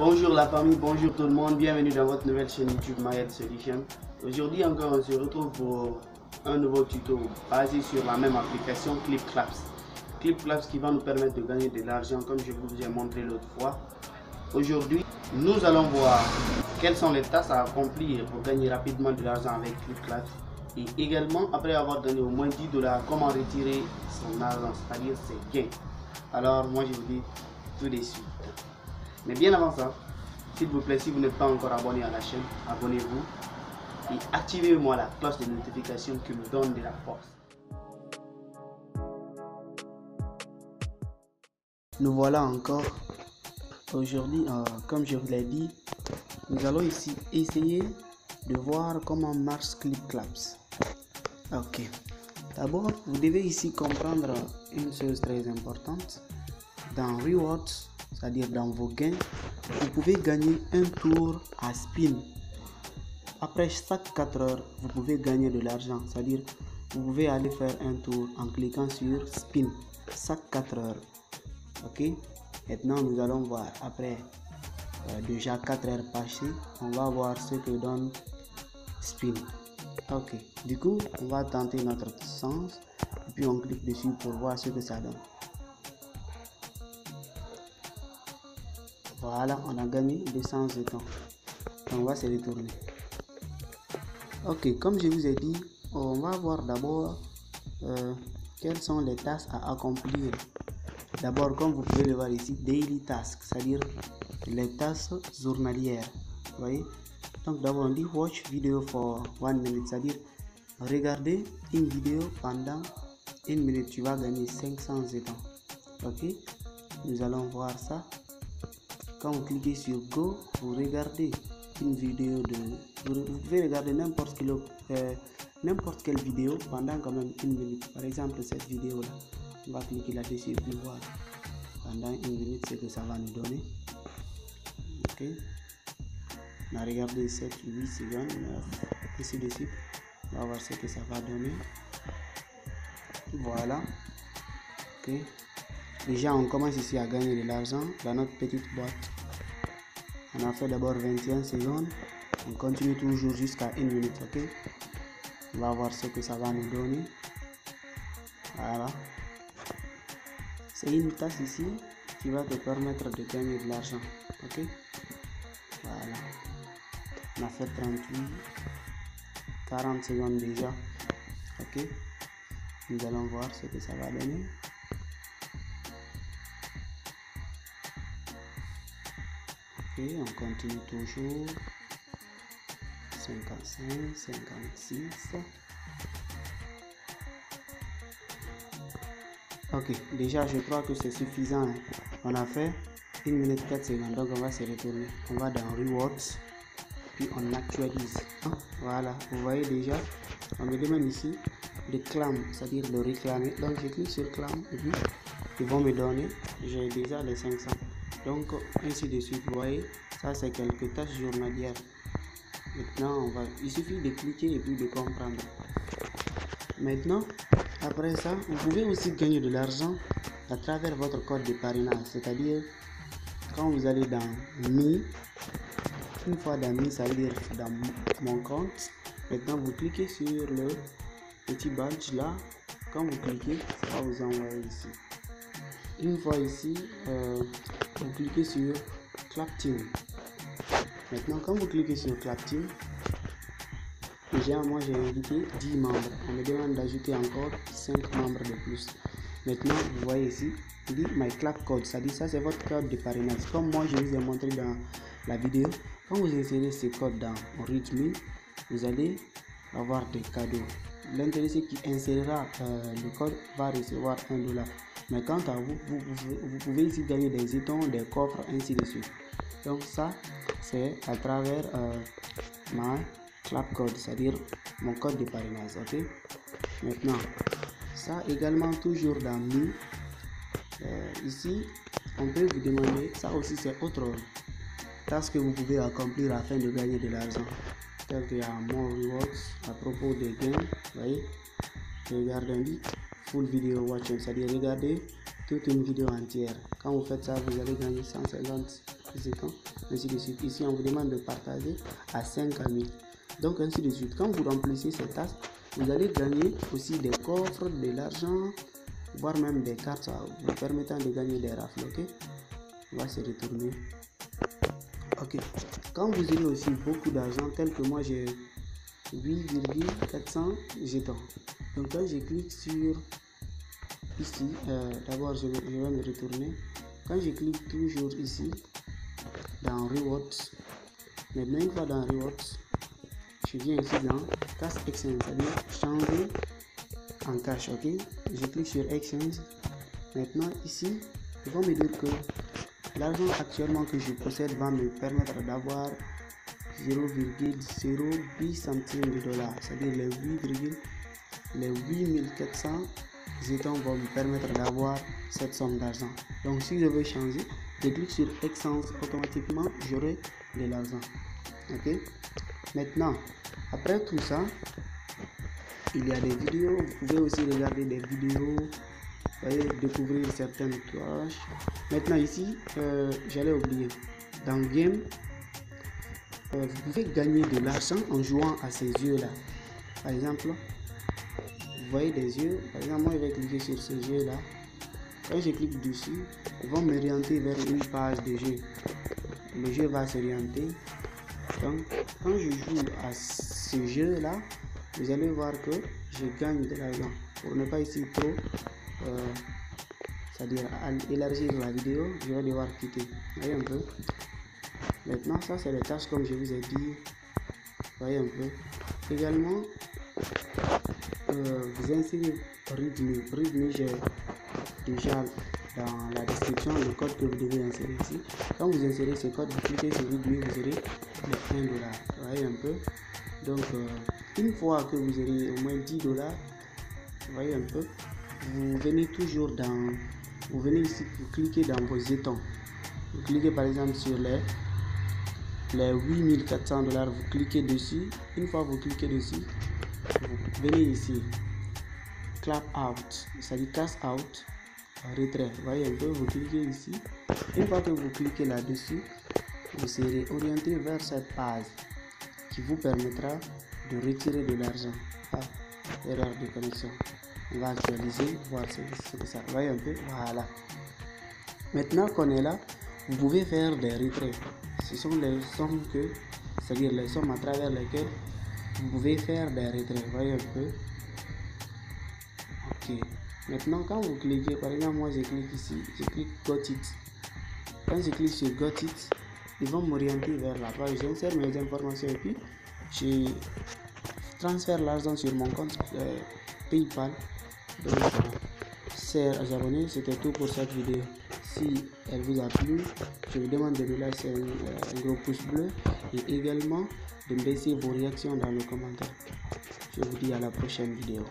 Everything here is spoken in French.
Bonjour la famille, bonjour tout le monde, bienvenue dans votre nouvelle chaîne YouTube Mayet Solution. Aujourd'hui encore on se retrouve pour un nouveau tuto basé sur la même application Clipclaps. Clipclaps qui va nous permettre de gagner de l'argent comme je vous ai montré l'autre fois. Aujourd'hui nous allons voir quelles sont les tâches à accomplir pour gagner rapidement de l'argent avec Clipclaps. Et également après avoir donné au moins 10 $, comment retirer son argent, c'est-à-dire ses gains. Alors moi je vous dis tout de suite. Mais bien avant ça, s'il vous plaît, si vous n'êtes pas encore abonné à la chaîne, abonnez-vous et activez-moi la cloche de notification qui me donne de la force. Nous voilà encore. Aujourd'hui, comme je vous l'ai dit, nous allons ici essayer de voir comment marche Clipclaps. Ok. D'abord, vous devez ici comprendre une chose très importante. Dans Rewards, c'est-à-dire dans vos gains, vous pouvez gagner un tour à spin. Après chaque 4 heures, vous pouvez gagner de l'argent, c'est-à-dire vous pouvez aller faire un tour en cliquant sur spin chaque 4 heures. Ok. Maintenant nous allons voir après déjà 4 heures passées, on va voir ce que donne spin. Ok, du coup on va tenter notre sens et puis on clique dessus pour voir ce que ça donne. Voilà, on a gagné 200 jetons. On va se retourner. Ok, comme je vous ai dit, on va voir d'abord quelles sont les tâches à accomplir. D'abord, comme vous pouvez le voir ici, daily tasks, c'est-à-dire les tâches journalières. Vous voyez? Donc d'abord on dit watch video for 1 minute, c'est-à-dire regarder une vidéo pendant 1 minute, tu vas gagner 500 jetons. Ok, nous allons voir ça. Quand vous cliquez sur Go, vous regardez une vidéo vous pouvez regarder n'importe quelle vidéo pendant quand même 1 minute. Par exemple, cette vidéo là, on va cliquer là-dessus et puis voir pendant 1 minute ce que ça va nous donner. Ok, on a regardé 7, 8 secondes, 9, ainsi de suite. On va voir ce que ça va donner. Voilà. Ok. Déjà on commence ici à gagner de l'argent dans notre petite boîte. On a fait d'abord 21 secondes. On continue toujours jusqu'à 1 minute. Ok. On va voir ce que ça va nous donner. Voilà. C'est une tâche ici qui va te permettre de gagner de l'argent. Ok. Voilà. On a fait 38, 40 secondes déjà. Ok. Nous allons voir ce que ça va donner. Ok, on continue toujours. 55, 56. Ok, déjà je crois que c'est suffisant. On a fait 1 minute 4 secondes, donc on va se retourner. On va dans Rewards, puis on actualise. Voilà, vous voyez déjà, on me demande ici de claim, c'est-à-dire de réclamer. Donc je clique sur claim et puis ils vont me donner, j'ai déjà les 500. Donc ainsi de suite, vous voyez, ça c'est quelques tâches journalières. Maintenant il suffit de cliquer et puis de comprendre. Maintenant, après ça, vous pouvez aussi gagner de l'argent à travers votre code de parrainage, c'est-à-dire quand vous allez dans Mi, une fois dans Mi, ça veut dire dans mon compte. Maintenant vous cliquez sur le petit badge là. Quand vous cliquez, ça va vous envoyer ici. Une fois ici, vous cliquez sur Clapteam. Maintenant, quand vous cliquez sur Clapteam, déjà moi j'ai invité 10 membres. On me demande d'ajouter encore 5 membres de plus. Maintenant, vous voyez ici, il dit My Clap Code. Ça dit ça, c'est votre code de parrainage. Comme moi je vous ai montré dans la vidéo, quand vous insérez ce code dans Readme, vous allez avoir des cadeaux. L'intéressé qui insérera le code va recevoir 1 $. Mais quant à vous, vous pouvez ici gagner des jetons, des coffres, ainsi de suite. Donc ça, c'est à travers ma clap code, c'est-à-dire mon code de parrainage. Ok. Maintenant, ça également toujours dans Mi. Ici, on peut vous demander, ça aussi c'est autre tâche que vous pouvez accomplir afin de gagner de l'argent. Tel qu'il y a More Rewards à propos des gains. Vous voyez, regardez full video watching, c'est-à-dire regarder toute une vidéo entière. Quand vous faites ça, vous allez gagner 150 jetons, ainsi de suite. Ici, on vous demande de partager à 5 amis. Donc, ainsi de suite. Quand vous remplissez ces tâches, vous allez gagner aussi des coffres, de l'argent, voire même des cartes vous permettant de gagner des rafles. Ok, on va se retourner. Ok, quand vous avez aussi beaucoup d'argent, tel que moi j'ai 8,400 jetons. Donc quand je clique sur ici, d'abord je vais me retourner. Quand je clique toujours ici dans Rewards, maintenant une fois dans Rewards, je viens ici dans Cash Exchange, c'est-à-dire changer en cash. Ok, je clique sur Exchange. Maintenant ici, ils vont me dire que l'argent actuellement que je possède va me permettre d'avoir 0,08 centimes de dollars, c'est-à-dire les 8400 jetons vont me permettre d'avoir cette somme d'argent. Donc si je veux changer, je clique sur Exchange, automatiquement j'aurai de l'argent. Ok, maintenant après tout ça, il y a des vidéos, vous pouvez aussi regarder des vidéos, voyez, découvrir certaines tâches. Maintenant ici, j'allais oublier, dans le game, vous pouvez gagner de l'argent en jouant à ces jeux là. Par exemple, vous voyez des jeux, par exemple moi je vais cliquer sur ce jeu là. Quand je clique dessus, ils vont m'orienter vers une page de jeu. Le jeu va s'orienter. Donc quand je joue à ce jeu là, vous allez voir que je gagne de l'argent. Pour ne pas ici trop c'est-à-dire élargir la vidéo, je vais devoir quitter. Vous voyez un peu. Maintenant ça c'est les tâches comme je vous ai dit. Vous voyez un peu. Également vous insérez README. README, j'ai déjà dans la description le code que vous devez insérer ici. Quand vous insérez ce code, vous cliquez sur README, vous aurez les $1. Vous voyez un peu. Donc une fois que vous aurez au moins $10, vous voyez un peu, vous venez toujours dans, vous venez ici, vous cliquez dans vos jetons. Vous cliquez par exemple sur les 8400 $, vous cliquez dessus. Une fois vous cliquez dessus, vous venez ici, clap out, c'est-à-dire cash out, retrait. Vous voyez un peu, vous cliquez ici. Une fois que vous cliquez là-dessus, vous serez orienté vers cette page qui vous permettra de retirer de l'argent. Erreur de connexion. On va actualiser, voir ce que ça. Vous voyez un peu, voilà. Maintenant qu'on est là, vous pouvez faire des retraits. Ce sont les sommes que, c'est-à-dire les sommes à travers lesquelles vous pouvez faire des retraits. Vous voyez un peu. Ok. Maintenant, quand vous cliquez, par exemple, moi je clique ici, je clique Got It. Quand je clique sur Got It, ils vont m'orienter vers la page. J'insère mes informations et puis je transfère l'argent sur mon compte PayPal. Donc, chers abonnés, c'était tout pour cette vidéo. Si elle vous a plu, je vous demande de me lâcher un gros pouce bleu et également de me laisser vos réactions dans les commentaires. Je vous dis à la prochaine vidéo.